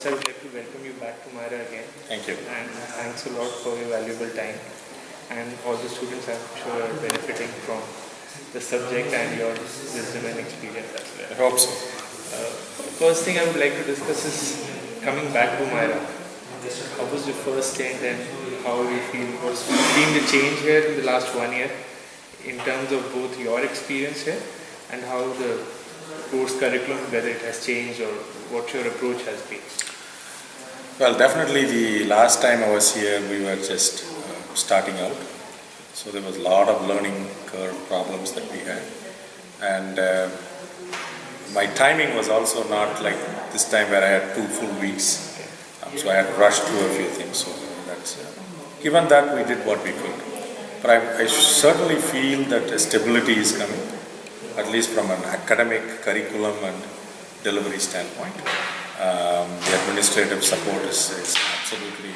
I would like to welcome you back to Myra again. Thank you. And thanks a lot for your valuable time. And all the students, I'm sure, are benefiting from the subject and your wisdom and experience as well. I hope so. First thing I would like to discuss is coming back to Myra. How was your first stint and how you feel? What's been the change here in the last 1 year in terms of both your experience here and how the course curriculum, whether it has changed or what your approach has been? Well, definitely the last time I was here, we were just starting out. So there was a lot of learning curve problems that we had. And my timing was also not like this time where I had 2 full weeks. So I had rushed through a few things. So that's, given that, we did what we could. But I certainly feel that stability is coming, at least from an academic curriculum and delivery standpoint. The administrative support is absolutely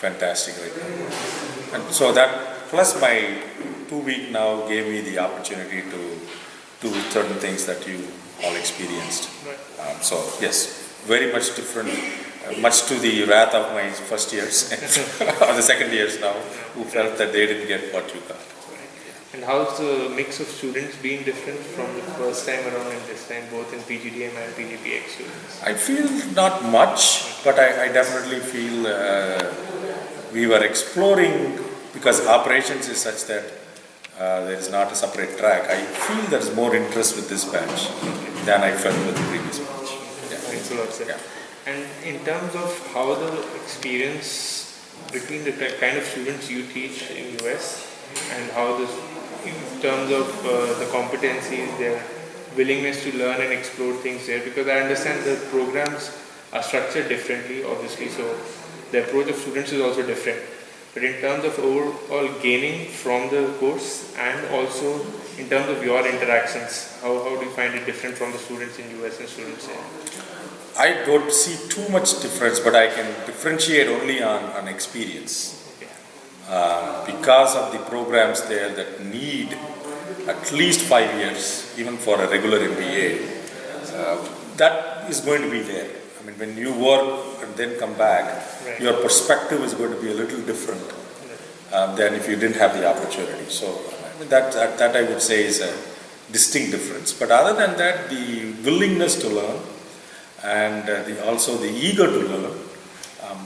fantastic right now. And so that, plus my 2 week now gave me the opportunity to do certain things that you all experienced. So yes, very much different, much to the wrath of my first years or the second years now, who felt that they didn't get what you got. And how's the mix of students being different from the first time around and this time, both in PGDM and PGPX students? I feel not much, but I definitely feel we were exploring, because operations is such that there is not a separate track. I feel there is more interest with this batch than I felt with the previous batch. Yeah. Thanks a lot, sir. Yeah. And in terms of how the experience between the kind of students you teach in US and how this, in terms of the competencies, their willingness to learn and explore things there, because I understand the programs are structured differently, obviously, so the approach of students is also different. But in terms of overall gaining from the course and also in terms of your interactions, how do you find it different from the students in US and students here? I don't see too much difference, but I can differentiate only on experience. Because of the programs there that need at least 5 years, even for a regular MBA, that is going to be there. I mean, when you work and then come back, right, your perspective is going to be a little different than if you didn't have the opportunity. So I mean, that I would say is a distinct difference. But other than that, the willingness to learn and also the eager to learn,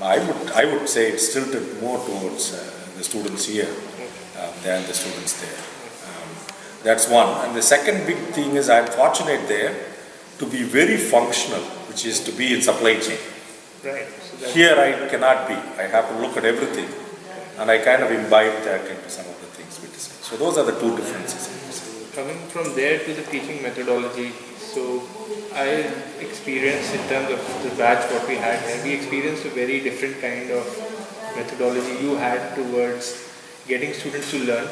I would say it's tilted more towards the students here than the students there. That's one. And the second big thing is I'm fortunate there to be very functional, which is to be in supply chain. Right. So Here I cannot be. I have to look at everything, and I kind of imbibe that into some of the things we discussed. So those are the two differences. Coming from there to the teaching methodology, so I experienced in terms of the batch what we had here, we experienced a very different kind of methodology you had towards getting students to learn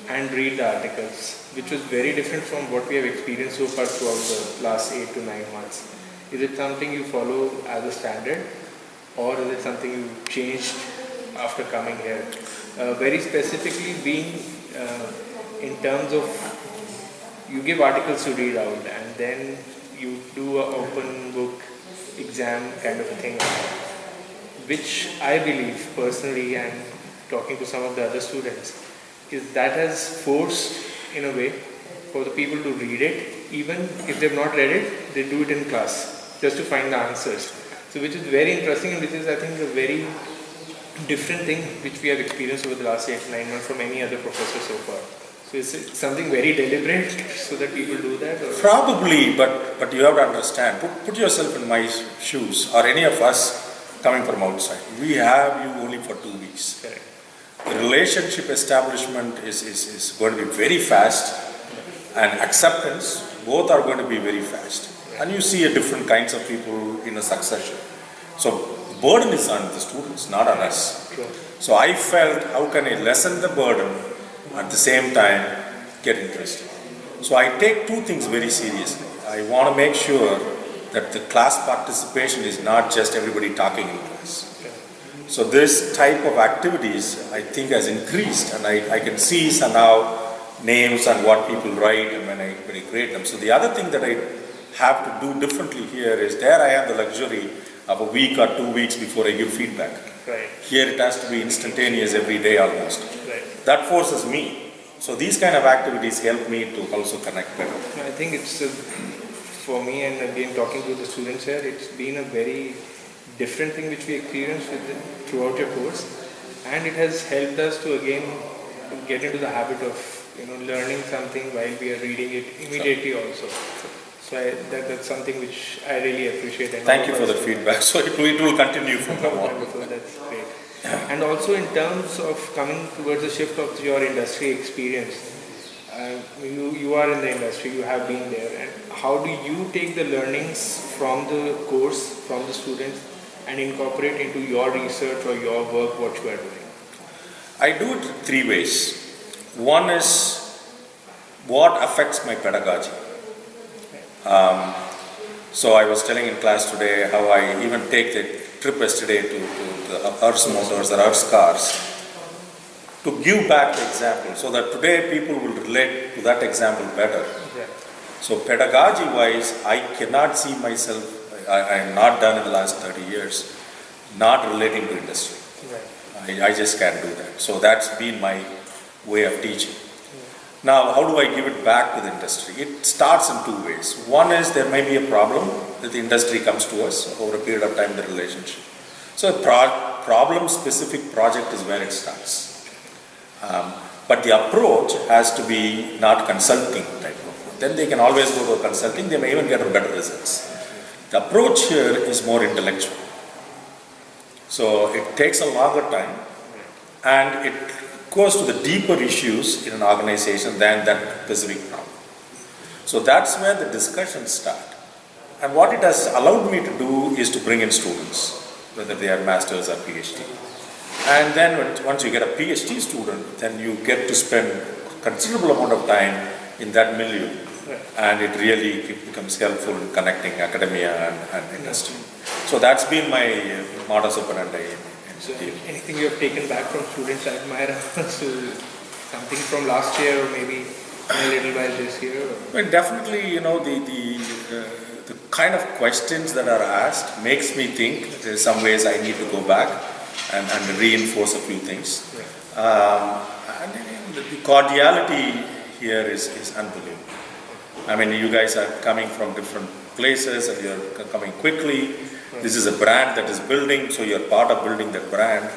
and read the articles, which was very different from what we have experienced so far throughout the last 8 to 9 months. Is it something you follow as a standard, or is it something you changed after coming here? Very specifically being in terms of you give articles to read out and then you do an open book exam kind of a thing, which I believe personally, and talking to some of the other students, is that has forced in a way for the people to read it. Even if they've not read it, they do it in class just to find the answers. So which is very interesting, and which is I think a very different thing which we have experienced over the last 8 to 9 months from any other professor so far. So is it something very deliberate so that people do that? Or? Probably, but you have to understand, put yourself in my shoes, or any of us coming from outside. We have you only for 2 weeks. Correct. The relationship establishment is going to be very fast, and acceptance, both are going to be very fast. And you see a different kinds of people in a succession. So burden is on the students, not on us. Sure. So I felt, how can I lessen the burden at the same time get interested? So I take 2 things very seriously. I want to make sure that the class participation is not just everybody talking in class. So this type of activities I think has increased, and I can see somehow names and what people write and when I grade them. So the other thing that I have to do differently here is there I have the luxury of a week or 2 weeks before I give feedback. Right. Here it has to be instantaneous every day almost. Right. That forces me. So these kind of activities help me to also connect better. I think it's for me, and again talking to the students here, it's been a very different thing which we experienced throughout your course, and it has helped us to again get into the habit of learning something while we are reading it immediately also. So that's something which I really appreciate. And thank you for the feedback. So it will continue from now on. Wonderful, that's great. And also in terms of coming towards the shift of your industry experience, you are in the industry, you have been there, and how do you take the learnings from the course, from the students, and incorporate into your research or your work, what you are doing? I do it 3 ways. One is what affects my pedagogy. So I was telling in class today how I even take the trip yesterday to the Earth's motors or Earth's cars to give back the example so that today people will relate to that example better. Yeah. So pedagogy wise, I cannot see myself, I am not done in the last 30 years, not relating to industry. Right. I just can't do that. So that's been my way of teaching. Now, how do I give it back to the industry? It starts in 2 ways. One is there may be a problem that the industry comes to us over a period of time, the relationship. So a problem-specific project is where it starts. But the approach has to be not consulting type of. Then they can always go to consulting, they may even get better results. The approach here is more intellectual. So it takes a longer time and it goes to the deeper issues in an organization than that specific problem. So that's where the discussions start. And what it has allowed me to do is to bring in students, whether they are masters or PhD. And then once you get a PhD student, then you get to spend considerable amount of time in that milieu. And it really becomes helpful in connecting academia and industry. So that's been my modus operandi. So anything you have taken back from students I admire, so something from last year or maybe a little while this year? Well, definitely, the kind of questions that are asked makes me think in some ways I need to go back and reinforce a few things. And the cordiality here is unbelievable. I mean, you guys are coming from different places and you're coming quickly. This is a brand that is building, so you're part of building that brand.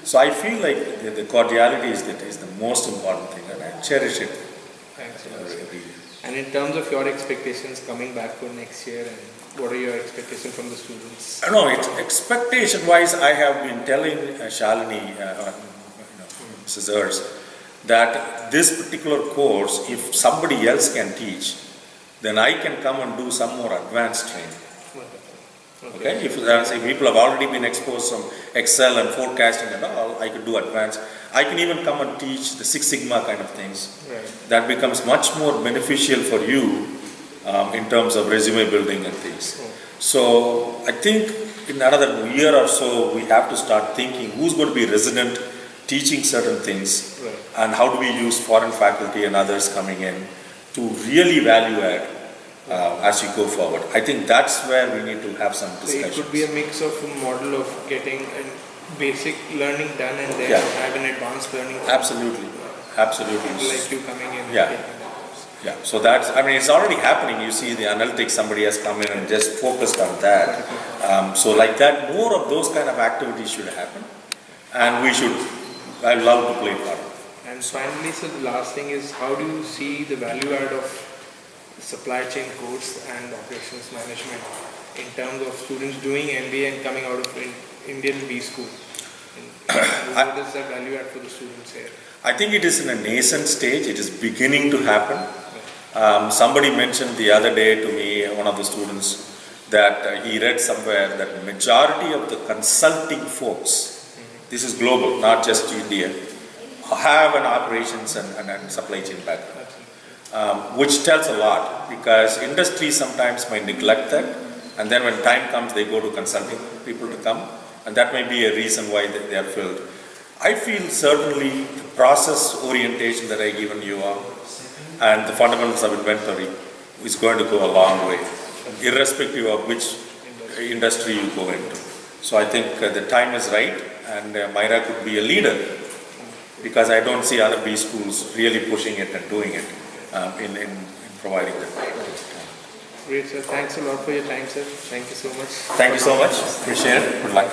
So I feel like the cordiality is the most important thing, and I cherish it. Thanks so much. And in terms of your expectations coming back for next year, and what are your expectations from the students? No, expectation-wise, I have been telling Shalini, Mrs. Ers, that this particular course, if somebody else can teach, then I can come and do some more advanced training. Okay, if people have already been exposed from Excel and forecasting and all, I could do advanced. I can even come and teach the Six Sigma kind of things. Right. That becomes much more beneficial for you in terms of resume building and things. So I think in another year or so, we have to start thinking who's going to be resident teaching certain things, and how do we use foreign faculty and others coming in to really value add as you go forward. I think that's where we need to have some discussions. So it could be a mix of a model of getting a basic learning done and then have an advanced learning. Absolutely. Like you coming in. Yeah. So that's, I mean, it's already happening. You see the analytics, somebody has come in and just focused on that. So like that, more of those kind of activities should happen. And I love to play part. And finally, so the last thing is, how do you see the value add of supply chain course and operations management in terms of students doing MBA and coming out of Indian B school? What is the value add for the students here? I think it is in a nascent stage. It is beginning to happen. Somebody mentioned the other day to me, one of the students, that he read somewhere that majority of the consulting folks, this is global, not just India, have an operations and supply chain background. Which tells a lot, because industry sometimes might neglect that, and then when time comes they go to consulting people to come, and that may be a reason why they are filled. I feel certainly the process orientation that I given you all and the fundamentals of inventory is going to go a long way, irrespective of which industry you go into. So I think the time is right, and Myra could be a leader, because I don't see other B schools really pushing it and doing it in providing that. Great, sir. Thanks a lot for your time, sir. Thank you so much. Thank you so much. Appreciate it. Good luck.